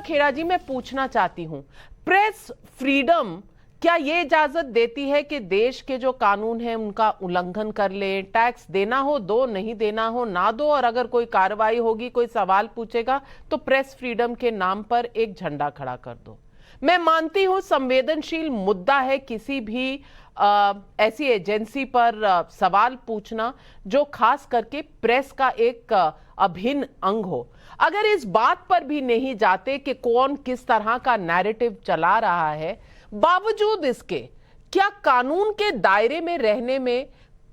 खेड़ा जी, मैं पूछना चाहती हूं, प्रेस फ्रीडम क्या ये इजाजत देती है कि देश के जो कानून है उनका उल्लंघन कर ले? टैक्स देना हो दो, नहीं देना हो ना दो, और अगर कोई कार्रवाई होगी, कोई सवाल पूछेगा तो प्रेस फ्रीडम के नाम पर एक झंडा खड़ा कर दो। मैं मानती हूं संवेदनशील मुद्दा है किसी भी ऐसी एजेंसी पर सवाल पूछना जो खास करके प्रेस का एक अभिन्न अंग हो। अगर इस बात पर भी नहीं जाते कि कौन किस तरह का नैरेटिव चला रहा है, बावजूद इसके क्या कानून के दायरे में रहने में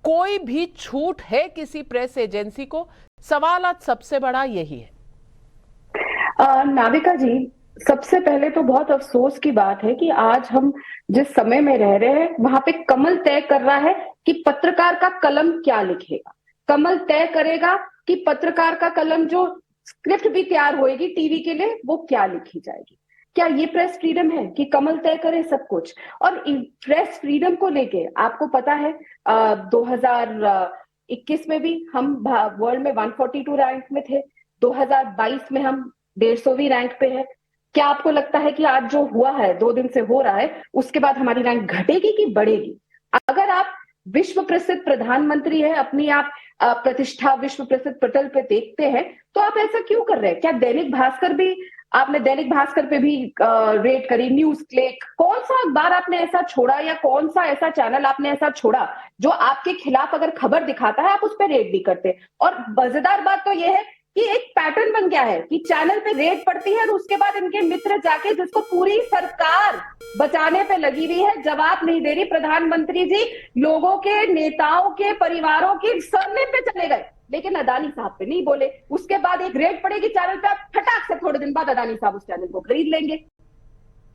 कोई भी छूट है किसी प्रेस एजेंसी को? सवाल आज सबसे बड़ा यही है। नाविका जी, सबसे पहले तो बहुत अफसोस की बात है कि आज हम जिस समय में रह रहे हैं वहां पे कमल तय कर रहा है कि पत्रकार का कलम क्या लिखेगा। कमल तय करेगा कि पत्रकार का कलम जो स्क्रिप्ट भी तैयार होएगी टीवी के लिए वो क्या लिखी जाएगी। क्या ये प्रेस फ्रीडम है कि कमल तय करे सब कुछ? और प्रेस फ्रीडम को लेके आपको पता है 2021 में भी हम वर्ल्ड में 142 रैंक में थे, 2022 में हम 150वीं रैंक पे है। क्या आपको लगता है कि आज जो हुआ है, 2 दिन से हो रहा है, उसके बाद हमारी रैंक घटेगी कि बढ़ेगी? अगर आप विश्व प्रसिद्ध प्रधानमंत्री है, अपनी आप प्रतिष्ठा विश्व प्रसिद्ध पटल पे देखते हैं, तो आप ऐसा क्यों कर रहे हैं? क्या दैनिक भास्कर भी, आपने दैनिक भास्कर पे भी रेड करी, न्यूज क्लिक, कौन सा अखबार आपने ऐसा छोड़ा या कौन सा ऐसा चैनल आपने ऐसा छोड़ा जो आपके खिलाफ अगर खबर दिखाता है आप उस पर रेड भी करते? और मजेदार बात तो यह है कि एक पैटर्न बन गया है कि चैनल पे रेड पड़ती है और उसके बाद इनके मित्र जाके, जिसको पूरी सरकार बचाने पे लगी हुई है, जवाब नहीं दे रही। प्रधानमंत्री जी लोगों के, नेताओं के, परिवारों के सरने पे चले गए, लेकिन अदानी साहब पे नहीं बोले। उसके बाद एक रेड पड़ेगी चैनल पे, आप फटाक से थोड़े दिन बाद अदानी साहब उस चैनल को खरीद लेंगे।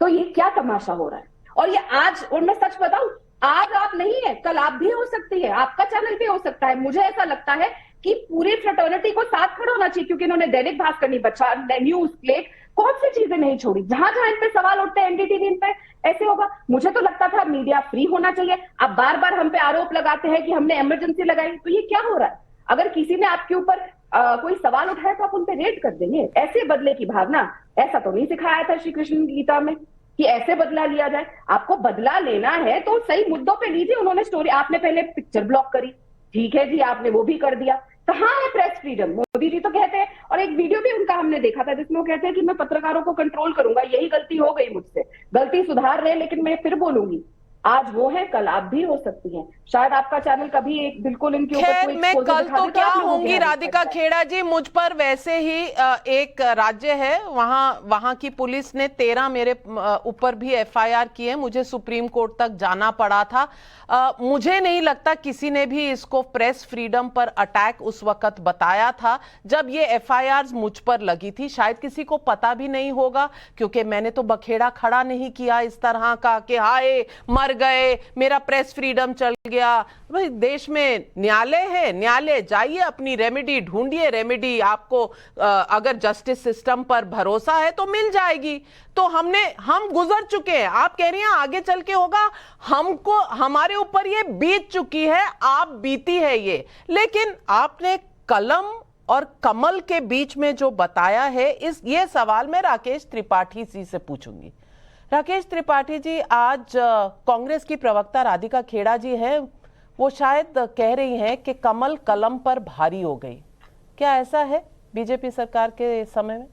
तो ये क्या तमाशा हो रहा है? और ये आज, और मैं सच बताऊं, आज आप नहीं है, कल आप भी हो सकती है, आपका चैनल भी हो सकता है। मुझे ऐसा लगता है कि पूरी फ्रेटर्निटी को साथ खड़ा होना चाहिए, क्योंकि इन्होंने दैनिक भास्कर नहीं बचा, न्यूज क्लिक, कौन सी चीजें नहीं छोड़ी। जहां जहां इन पे सवाल उठते हैं, एनडीटीवी इन पे ऐसे होगा। मुझे तो लगता था मीडिया फ्री होना चाहिए। आप बार बार हम पे आरोप लगाते हैं कि हमने इमरजेंसी लगाई, तो ये क्या हो रहा है? अगर किसी ने आपके ऊपर कोई सवाल उठाया तो आप उन पे रेड कर देंगे। ऐसे बदले की भावना, ऐसा तो नहीं सिखाया था श्री कृष्ण गीता में कि ऐसे बदला लिया जाए। आपको बदला लेना है तो सही मुद्दों पे लीजिए। उन्होंने स्टोरी, आपने पहले पिक्चर ब्लॉक करी, ठीक है जी, आपने वो भी कर दिया। कहाँ है प्रेस फ्रीडम? मोदी जी तो कहते हैं, और एक वीडियो भी उनका हमने देखा था जिसमें वो कहते हैं कि मैं पत्रकारों को कंट्रोल करूंगा, यही गलती हो गई मुझसे, गलती सुधार रहे, लेकिन मैं फिर बोलूंगी। आज वो है, कल आप भी हो सकती हैं। शायद आपका चैनल कभी एक बिल्कुल इनके ऊपर कोई मैं कल तो क्या होंगी राधिका है। खेड़ा जी, मुझ पर वैसे ही एक राज्य है, वहां की पुलिस ने 13 मेरे ऊपर भी एफआईआर की है। मुझे सुप्रीम कोर्ट तक जाना पड़ा था। मुझे नहीं लगता किसी ने भी इसको प्रेस फ्रीडम पर अटैक उस वक्त बताया था जब ये एफआईआर मुझ पर लगी थी। शायद किसी को पता भी नहीं होगा, क्योंकि मैंने तो बखेड़ा खड़ा नहीं किया इस तरह का कि हाय मर गए, मेरा प्रेस फ्रीडम चल गया। भाई देश में न्यायालय है, न्यायालय जाइए, अपनी रेमेडी ढूंढिए। रेमेडी आपको अगर जस्टिस सिस्टम पर भरोसा है तो मिल जाएगी। तो हम गुजर चुके हैं। आप कह रही हैं आगे चल के होगा, हमको, हमारे ऊपर ये बीत चुकी है, आप बीती है ये। लेकिन आपने कलम और कमल के बीच में जो बताया है, ये सवाल मैं राकेश त्रिपाठी जी से पूछूंगी। राकेश त्रिपाठी जी, आज कांग्रेस की प्रवक्ता राधिका खेड़ा जी हैं, वो शायद कह रही हैं कि कमल कलम पर भारी हो गई। क्या ऐसा है बीजेपी सरकार के समय में?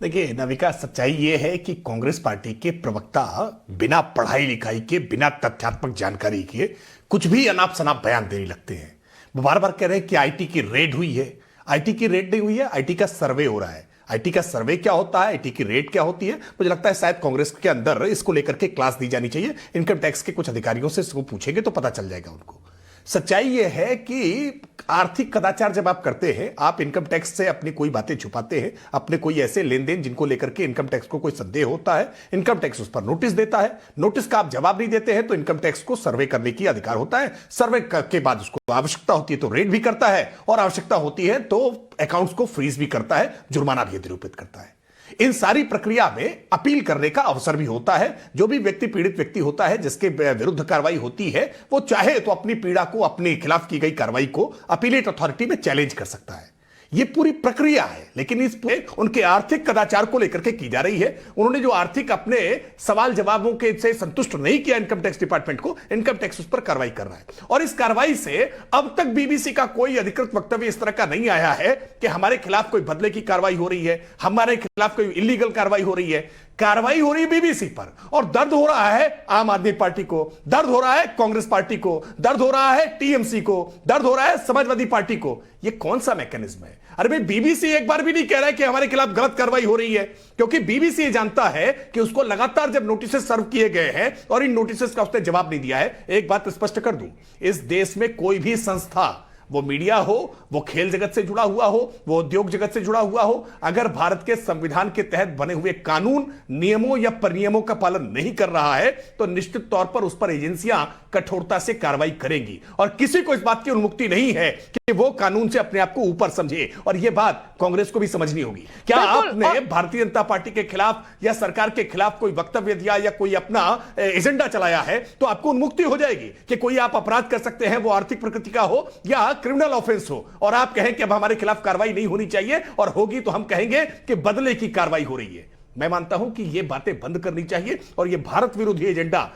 देखिए नविका, सच्चाई ये है कि कांग्रेस पार्टी के प्रवक्ता बिना पढ़ाई लिखाई के, बिना तथ्यात्मक जानकारी के कुछ भी अनाप शनाप बयान देने लगते हैं। वो बार बार कह रहे हैं कि आईटी की रेड हुई है। आईटी की रेड नहीं हुई है, आईटी का सर्वे हो रहा है। आईटी का सर्वे क्या होता है, आईटी की रेट क्या होती है, मुझे लगता है शायद कांग्रेस के अंदर इसको लेकर के क्लास दी जानी चाहिए। इनकम टैक्स के कुछ अधिकारियों से इसको पूछेंगे तो पता चल जाएगा उनको। सच्चाई यह है कि आर्थिक कदाचार जब आप करते हैं, आप इनकम टैक्स से अपनी कोई बातें छुपाते हैं, अपने कोई ऐसे लेन देन जिनको लेकर के इनकम टैक्स को कोई संदेह होता है, इनकम टैक्स उस पर नोटिस देता है। नोटिस का आप जवाब नहीं देते हैं तो इनकम टैक्स को सर्वे करने की अधिकार होता है। सर्वे के बाद उसको आवश्यकता होती है तो रेड भी करता है, और आवश्यकता होती है तो अकाउंट्स को फ्रीज भी करता है, जुर्माना भी निरूपित करता है। इन सारी प्रक्रिया में अपील करने का अवसर भी होता है। जो भी व्यक्ति, पीड़ित व्यक्ति होता है, जिसके विरुद्ध कार्रवाई होती है, वो चाहे तो अपनी पीड़ा को, अपने खिलाफ की गई कार्रवाई को अपीलेट अथॉरिटी में चैलेंज कर सकता है। ये पूरी प्रक्रिया है, लेकिन इस उनके आर्थिक कदाचार को लेकर के की जा रही है। उन्होंने जो आर्थिक अपने सवाल जवाबों के से संतुष्ट नहीं किया इनकम टैक्स डिपार्टमेंट को, इनकम टैक्स उस पर कार्रवाई कर रहा है। और इस कार्रवाई से अब तक बीबीसी का कोई अधिकृत वक्तव्य इस तरह का नहीं आया है कि हमारे खिलाफ कोई बदले की कार्रवाई हो रही है, हमारे खिलाफ कोई इलीगल कार्रवाई हो रही है। कार्रवाई हो रही है बीबीसी पर, और दर्द हो रहा है आम आदमी पार्टी को, दर्द हो रहा है कांग्रेस पार्टी को, दर्द हो रहा है टीएमसी को, दर्द हो रहा है समाजवादी पार्टी को। यह कौन सा मैकेनिज्म है? अरे भाई, बीबीसी एक बार भी नहीं कह रहा है कि हमारे खिलाफ गलत कार्रवाई हो रही है, क्योंकि बीबीसी ये जानता है कि उसको लगातार जब नोटिस सर्व किए गए हैं और इन नोटिस का उसने जवाब नहीं दिया है। एक बात स्पष्ट कर दूं, इस देश में कोई भी संस्था, वो मीडिया हो, वो खेल जगत से जुड़ा हुआ हो, वो उद्योग जगत से जुड़ा हुआ हो, अगर भारत के संविधान के तहत बने हुए कानून, नियमों या परिनियमों का पालन नहीं कर रहा है तो निश्चित तौर पर उस पर एजेंसियां कठोरता से कार्रवाई करेंगी। और किसी को इस बात की उन्मुक्ति नहीं है कि वो कानून से अपने आप को ऊपर समझे, और यह बात कांग्रेस को भी समझनी होगी। क्या आपने भारतीय जनता पार्टी के खिलाफ या सरकार के खिलाफ कोई वक्तव्य दिया या कोई अपना एजेंडा चलाया है तो आपको उन्मुक्ति हो जाएगी कि कोई आप अपराध कर सकते हैं, वो आर्थिक प्रकृति का हो या क्रिमिनल ऑफेंस हो, और आप कहें कि अब हमारे खिलाफ कार्रवाई नहीं होनी चाहिए, और होगी तो हम कहेंगे कि बदले की कार्रवाई हो रही है। मैं मानता हूं कि ये बातें बंद करनी चाहिए, और ये भारत विरोधी एजेंडा